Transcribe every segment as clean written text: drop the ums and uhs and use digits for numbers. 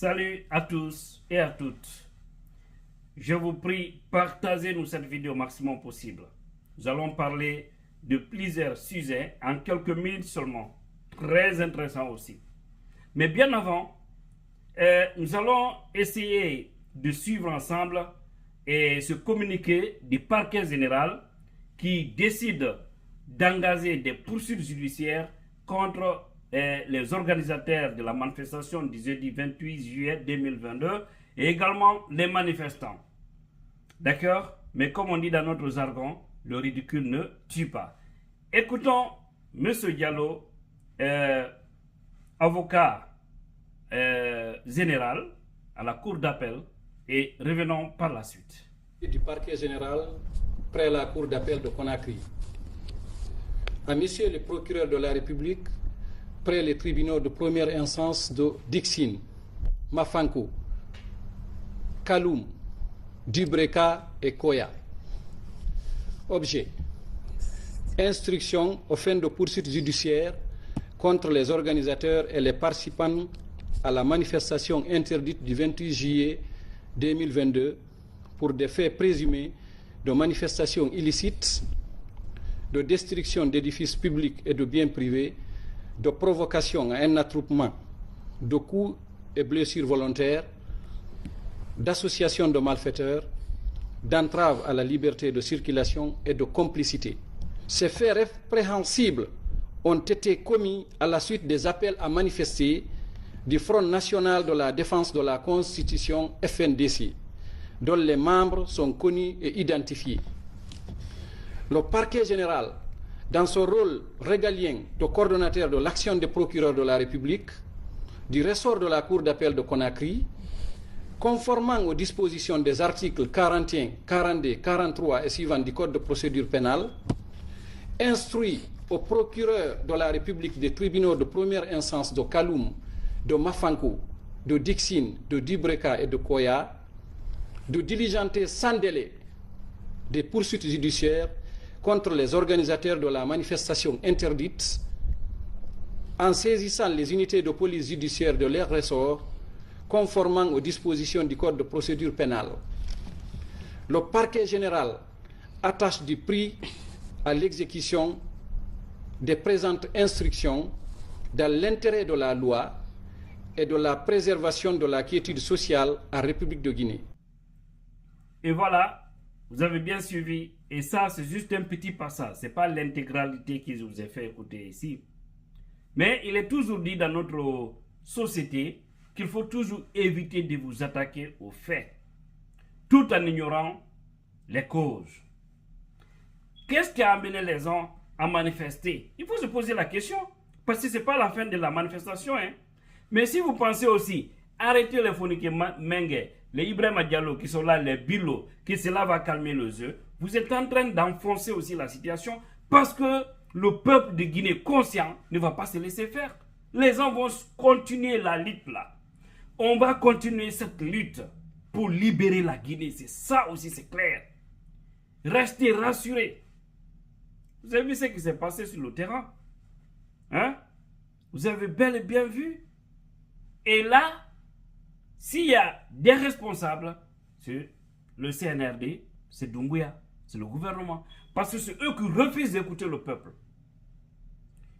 Salut à tous et à toutes. Je vous prie, partagez-nous cette vidéo au maximum possible. Nous allons parler de plusieurs sujets en quelques minutes seulement. Très intéressant aussi. Mais bien avant, nous allons essayer de suivre ensemble et ce communiqué du parquet général qui décide d'engager des poursuites judiciaires contre les organisateurs de la manifestation du jeudi 28 juillet 2022 et également les manifestants. D'accord? Mais comme on dit dans notre jargon, le ridicule ne tue pas. Écoutons M. Diallo, avocat général à la cour d'appel, et revenons par la suite. Du parquet général près la cour d'appel de Conakry. À monsieur le procureur de la République, près les tribunaux de première instance de Dixine, Mafankou, Kaloum, Dubreka et Koya. Objet: instruction aux fins de poursuites judiciaires contre les organisateurs et les participants à la manifestation interdite du 28 juillet 2022 pour des faits présumés de manifestations illicites, de destruction d'édifices publics et de biens privés, de provocation à un attroupement, de coups et blessures volontaires, d'association de malfaiteurs, d'entrave à la liberté de circulation et de complicité. Ces faits répréhensibles ont été commis à la suite des appels à manifester du Front national de la défense de la Constitution FNDC, dont les membres sont connus et identifiés. Le parquet général, dans son rôle régalien de coordonnateur de l'action des procureurs de la République, du ressort de la Cour d'appel de Conakry, conformément aux dispositions des articles 41, 42, 43 et suivants du Code de procédure pénale, instruit au procureur de la République des tribunaux de première instance de Kaloum, de Mafankou, de Dixine, de Dubreka et de Koya, de diligenter sans délai des poursuites judiciaires contre les organisateurs de la manifestation interdite en saisissant les unités de police judiciaire de leur ressort conformément aux dispositions du Code de procédure pénale. Le parquet général attache du prix à l'exécution des présentes instructions dans l'intérêt de la loi et de la préservation de la quiétude sociale en République de Guinée. Et voilà, vous avez bien suivi. Et ça, c'est juste un petit passage. Ce n'est pas l'intégralité que je vous ai fait écouter ici. Mais il est toujours dit dans notre société qu'il faut toujours éviter de vous attaquer aux faits, tout en ignorant les causes. Qu'est-ce qui a amené les gens à manifester? Il faut se poser la question, parce que ce n'est pas la fin de la manifestation. Mais si vous pensez aussi, arrêtez les Fonike Mengue, les Ibrahima Diallo qui sont là, les Bilo, que cela va calmer le jeu, vous êtes en train d'enfoncer aussi la situation parce que le peuple de Guinée conscient ne va pas se laisser faire. Les gens vont continuer la lutte là. On va continuer cette lutte pour libérer la Guinée. C'est ça aussi, c'est clair. Restez rassurés. Vous avez vu ce qui s'est passé sur le terrain? Vous avez bel et bien vu. Et là, s'il y a des responsables, c'est le CNRD, c'est Doumbouya, c'est le gouvernement. Parce que c'est eux qui refusent d'écouter le peuple.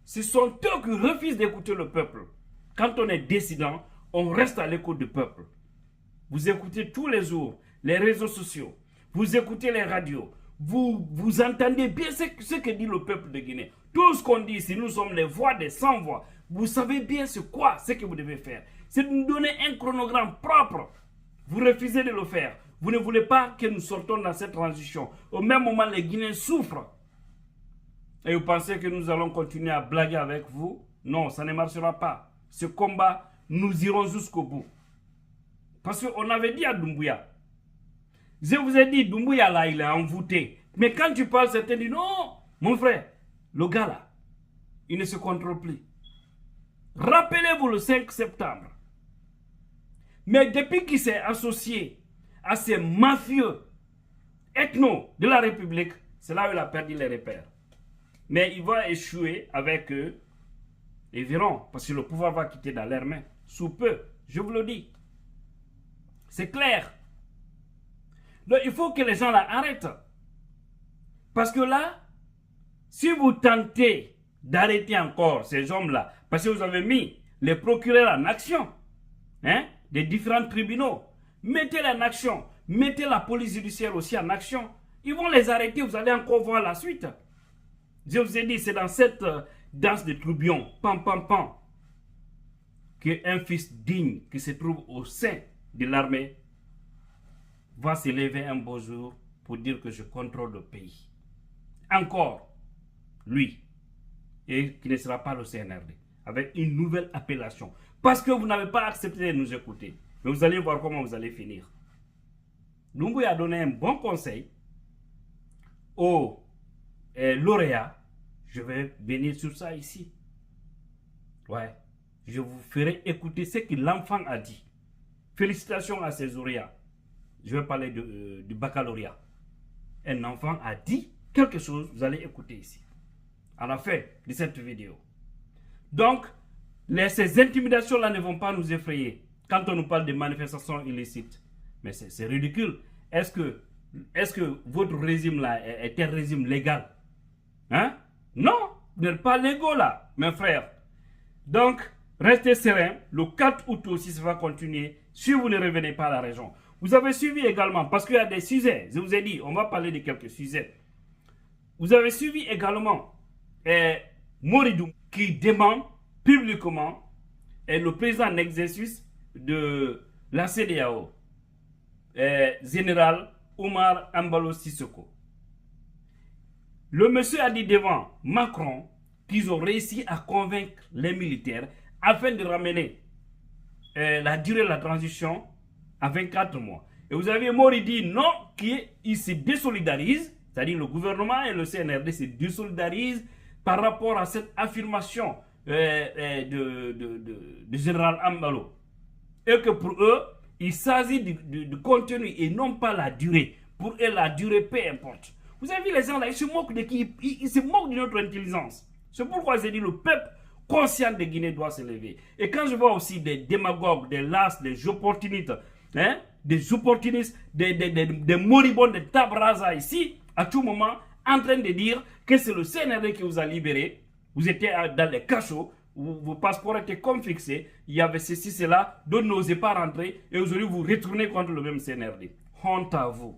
Ce sont eux qui refusent d'écouter le peuple. Quand on est dissident, on reste à l'écoute du peuple. Vous écoutez tous les jours les réseaux sociaux, vous écoutez les radios, vous entendez bien ce que dit le peuple de Guinée. Tout ce qu'on dit ici, nous sommes les voix des sans-voix. Vous savez bien ce que vous devez faire. C'est de nous donner un chronogramme propre. Vous refusez de le faire. Vous ne voulez pas que nous sortons dans cette transition. Au même moment, les Guinéens souffrent. Et vous pensez que nous allons continuer à blaguer avec vous? Non, ça ne marchera pas. Ce combat, nous irons jusqu'au bout. Parce qu'on avait dit à Doumbouya, je vous ai dit, Doumbouya là, il est envoûté. Mais quand tu parles, certains disent, non, mon frère, le gars là, il ne se contrôle plus. Rappelez-vous le 5 septembre. Mais depuis qu'il s'est associé à ces mafieux ethno de la République, c'est là où il a perdu les repères. Mais il va échouer avec eux. Ils verront, parce que le pouvoir va quitter dans leurs mains. Sous peu, je vous le dis. C'est clair. Donc il faut que les gens là arrêtent. Parce que là, si vous tentez d'arrêter encore ces hommes-là, parce que vous avez mis les procureurs en action, hein, des différents tribunaux, mettez-les en action, mettez la police judiciaire aussi en action, ils vont les arrêter, vous allez encore voir la suite. Je vous ai dit, c'est dans cette danse de tourbillon, pam pam pam, qu'un fils digne qui se trouve au sein de l'armée va se lever un beau jour pour dire que je contrôle le pays. Encore, lui, et qui ne sera pas le CNRD, avec une nouvelle appellation. Parce que vous n'avez pas accepté de nous écouter. Mais vous allez voir comment vous allez finir. Doumbouya a donné un bon conseil aux lauréats. Je vais venir sur ça ici. Ouais. Je vous ferai écouter ce que l'enfant a dit. Félicitations à ces lauréats. Je vais parler du baccalauréat. Un enfant a dit quelque chose, vous allez écouter ici, à la fin de cette vidéo. Donc, ces intimidations-là ne vont pas nous effrayer quand on nous parle de manifestations illicites. Mais c'est ridicule. Est-ce que votre régime-là est un régime légal? Hein? Non, vous n'êtes pas légaux là, mes frères. Donc, restez sereins. Le 4 août aussi, ça va continuer si vous ne revenez pas à la région. Vous avez suivi également, parce qu'il y a des sujets, je vous ai dit, on va parler de quelques sujets. Vous avez suivi également Moridou qui demande publiquement le président en exercice de la CEDEAO, général Omar Embalo Sissoko. Le monsieur a dit devant Macron qu'ils ont réussi à convaincre les militaires afin de ramener la durée de la transition à 24 mois. Et vous avez Mori dit non, qu'il se désolidarise, c'est-à-dire le gouvernement et le CNRD se désolidarisent par rapport à cette affirmation de général Ambalo. Et que pour eux, il s'agit du contenu et non pas la durée. Pour eux, la durée, peu importe. Vous avez vu les gens là, ils se moquent de qui? Ils se moquent de notre intelligence. C'est pourquoi j'ai dit le peuple conscient de Guinée doit se lever. Et quand je vois aussi des démagogues, des lasses, des opportunistes, hein, des moribonds de Tabraza ici, à tout moment, en train de dire que c'est le CNRD qui vous a libéré, vous étiez dans les cachots, vos passeports étaient comme fixés, il y avait ceci, cela, d'autres n'osaient pas rentrer, et aujourd'hui vous retournez contre le même CNRD. Honte à vous.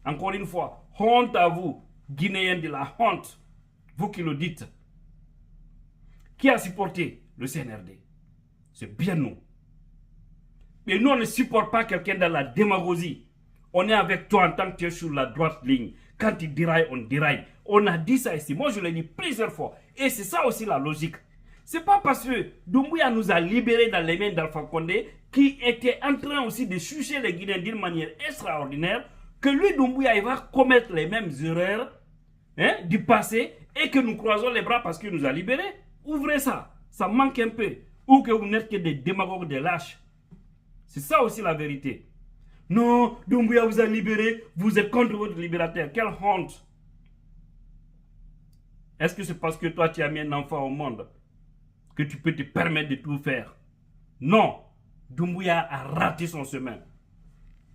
Encore une fois, honte à vous, Guinéens de la honte, vous qui le dites. Qui a supporté le CNRD? C'est bien nous. Mais nous, on ne supporte pas quelqu'un dans la démagogie. On est avec toi en tant que tu es sur la droite ligne. Quand tu dérailles, on déraille. On a dit ça ici. Moi, je l'ai dit plusieurs fois. Et c'est ça aussi la logique. C'est pas parce que Doumbouya nous a libérés dans les mains d'Alpha Condé, qui était en train aussi de chucher les Guinéens d'une manière extraordinaire, que lui, Doumbouya, il va commettre les mêmes erreurs, hein, du passé, et que nous croisons les bras parce qu'il nous a libérés. Ouvrez ça. Ça manque un peu. Ou que vous n'êtes que des démagogues, des lâches. C'est ça aussi la vérité. Non, Doumbouya vous a libéré, vous êtes contre votre libérateur. Quelle honte! Est-ce que c'est parce que toi tu as mis un enfant au monde que tu peux te permettre de tout faire? Non, Doumbouya a raté son chemin.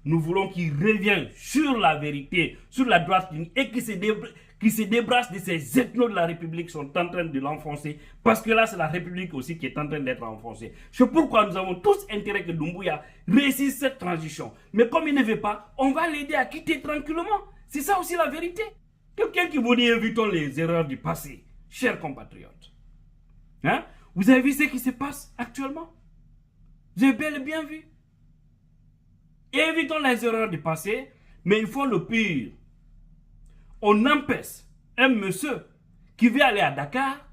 Nous voulons qu'il revienne sur la vérité, sur la droite ligne et qu'il se débrasse de ces ethnos de la République qui sont en train de l'enfoncer. Parce que là, c'est la République aussi qui est en train d'être enfoncée. C'est pourquoi nous avons tous intérêt que Doumbouya réussisse cette transition. Mais comme il ne veut pas, on va l'aider à quitter tranquillement. C'est ça aussi la vérité. Quelqu'un qui vous dit évitons les erreurs du passé, chers compatriotes. Hein? Vous avez vu ce qui se passe actuellement? Vous avez bel et bien vu. Évitons les erreurs du passé, mais il faut le pire. On empêche un monsieur qui veut aller à Dakar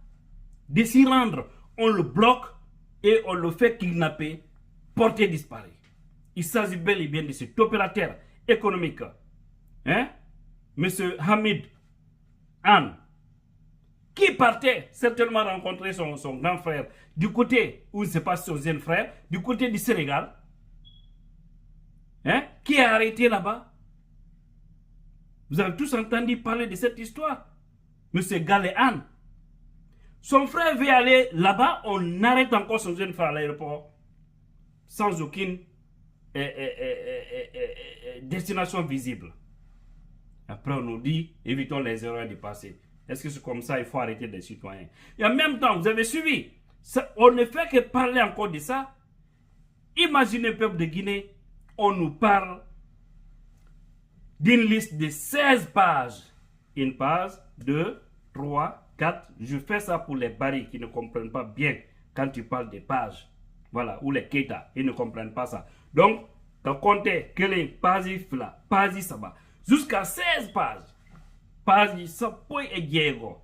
de s'y rendre. On le bloque et on le fait kidnapper, porter disparu. Il s'agit bel et bien de cet opérateur économique. Hein? Monsieur Hamid Anne, qui partait certainement rencontrer son grand frère du côté où il se passe son jeune frère, du côté du Sénégal. Hein? Qui est arrêté là-bas? Vous avez tous entendu parler de cette histoire. Monsieur Galéan. Son frère veut aller là-bas, on arrête encore son jeune frère à l'aéroport. Sans aucune destination visible. Après, on nous dit, évitons les erreurs du passé. Est-ce que c'est comme ça, il faut arrêter des citoyens? Et en même temps, vous avez suivi, ça, on ne fait que parler encore de ça. Imaginez le peuple de Guinée, on nous parle d'une liste de 16 pages. Une page, 2, 3, 4. Je fais ça pour les barils qui ne comprennent pas bien quand tu parles des pages. Voilà, ou les Keita, ils ne comprennent pas ça. Donc, tu as compté que les pages, ça va. Jusqu'à 16 pages. Pages, ça peut être Diego.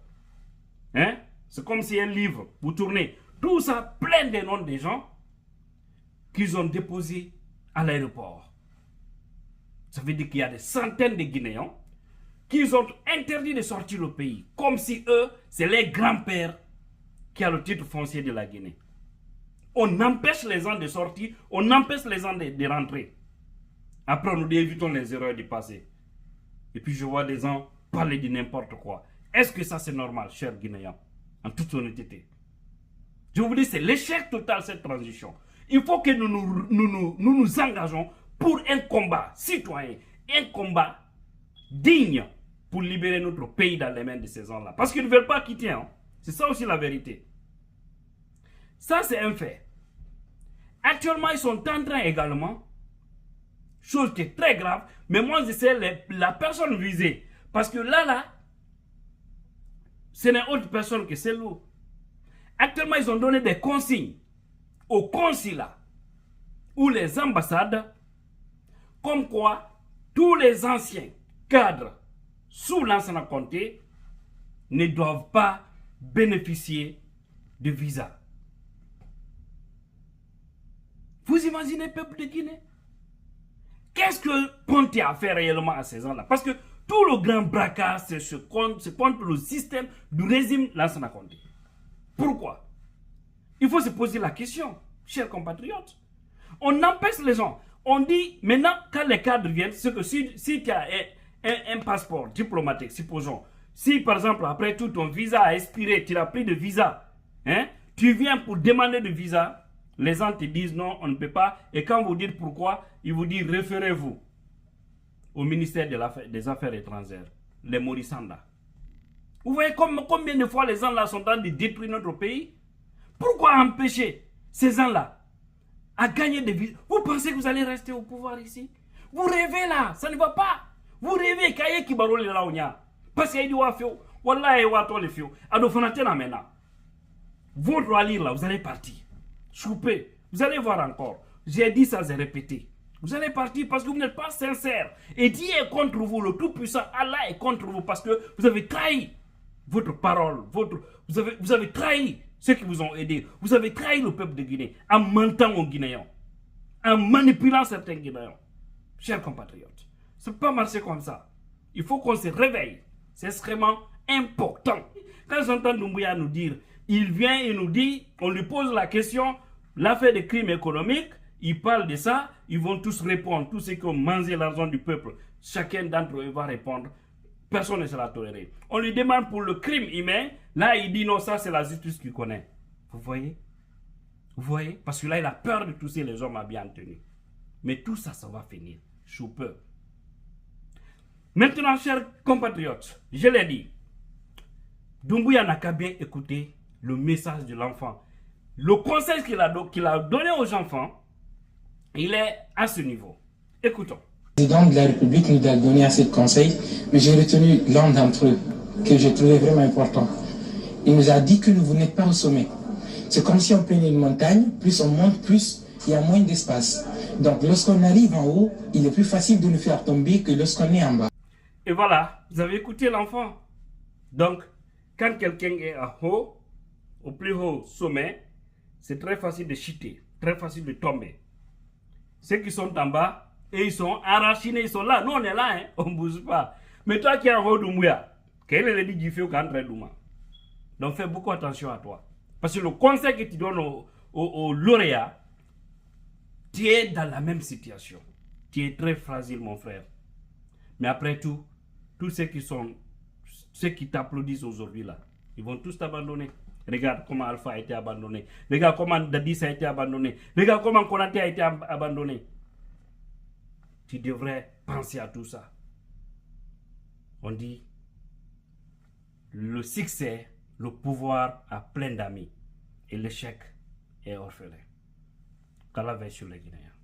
Hein? C'est comme si un livre, vous tournez, tout ça plein de noms des gens qu'ils ont déposés à l'aéroport. Ça veut dire qu'il y a des centaines de Guinéens qu'ils ont interdit de sortir le pays. Comme si eux, c'est les grands-pères qui ont le titre foncier de la Guinée. On empêche les gens de sortir, on empêche les gens de rentrer. Après, on nous dit évitons les erreurs du passé. Et puis je vois des gens parler de n'importe quoi. Est-ce que ça c'est normal, chers Guinéens? En toute honnêteté. Je vous dis, c'est l'échec total cette transition. Il faut que nous engageons pour un combat citoyen, un combat digne pour libérer notre pays dans les mains de ces gens-là. Parce qu'ils ne veulent pas quitter. Hein. C'est ça aussi la vérité. Ça, c'est un fait. Actuellement, ils sont en train également, chose qui est très grave, mais moi, je sais la personne visée. Parce que là, ce n'est autre personne que celle-là. Actuellement, ils ont donné des consignes aux consulats ou les ambassades, comme quoi tous les anciens cadres sous l'ancien comté ne doivent pas bénéficier de visa. Vous imaginez, peuple de Guinée? Qu'est-ce que Conté a fait réellement à ces gens-là? Parce que tout le grand braquage, c'est contre le système du régime l'ancien comté. Pourquoi? Il faut se poser la question, chers compatriotes. On empêche les gens. On dit, maintenant, quand les cadres viennent, c'est que si tu as un passeport diplomatique, supposons, si par exemple, après tout ton visa a expiré, tu n'as plus de visa, hein, tu viens pour demander de visa, les gens te disent non, on ne peut pas. Et quand vous dites pourquoi, ils vous disent référez-vous au ministère des Affaires étrangères, les Morissanda. Vous voyez combien de fois les gens là sont en train de détruire notre pays? Pourquoi empêcher ces gens-là à gagner des visas? Vous pensez que vous allez rester au pouvoir ici? Vous rêvez là, ça ne va pas. Vous rêvez qu'il y ait qui barole là où il y a. Parce qu'il y a du wafio, wallah et wato le fio. Ado fanatena maintenant. Votre lire là, vous allez partir. Choupé, vous allez voir encore. J'ai dit ça, j'ai répété. Vous allez partir parce que vous n'êtes pas sincère. Et Dieu est contre vous, le Tout-Puissant, Allah est contre vous parce que vous avez trahi votre parole, vous avez trahi ceux qui vous ont aidé. Vous avez trahi le peuple de Guinée en mentant aux Guinéens, en manipulant certains Guinéens. Chers compatriotes, ça ne peut pas marcher comme ça. Il faut qu'on se réveille. C'est extrêmement important. Quand j'entends Doumbouya nous dire, il vient et nous dit, on lui pose la question, l'affaire des crimes économiques, il parle de ça, ils vont tous répondre, tous ceux qui ont mangé l'argent du peuple, chacun d'entre eux va répondre. Personne ne sera toléré. On lui demande pour le crime humain, là il dit non, ça c'est la justice qui connaît. Vous voyez? Vous voyez? Parce que là il a peur de tousser les hommes à bien tenus. Mais tout ça, ça va finir. Sous peu. Maintenant, chers compatriotes, je l'ai dit, Doumbouya n'a qu'à bien écouter le message de l'enfant. Le conseil qu'il a donné aux enfants, il est à ce niveau. Écoutons. Le président de la République nous a donné assez de conseils, mais j'ai retenu l'un d'entre eux que j'ai trouvé vraiment important. Il nous a dit que vous n'êtes pas au sommet. C'est comme si on prenait une montagne, plus on monte, plus il y a moins d'espace. Donc lorsqu'on arrive en haut, il est plus facile de nous faire tomber que lorsqu'on est en bas. Et voilà, vous avez écouté l'enfant. Donc, quand quelqu'un est en haut, au plus haut sommet, c'est très facile de chuter, très facile de tomber. Ceux qui sont en bas, et ils sont enracinés, ils sont là. Nous, on est là, hein? On ne bouge pas. Mais toi qui es en haut d'Oumouya, quel est le dit du feu quand tu Douma? Donc fais beaucoup attention à toi. Parce que le conseil que tu donnes au lauréat, tu es dans la même situation. Tu es très fragile, mon frère. Mais après tout, tous ceux qui t'applaudissent aujourd'hui là, ils vont tous t'abandonner. Regarde comment Alpha a été abandonné. Regarde comment Dadis a été abandonné. Regarde comment Konaté a été abandonné. tu devrais penser à tout ça. On dit, le succès, le pouvoir a plein d'amis et l'échec est orphelin. Qu'Allah veille sur les Guinéens.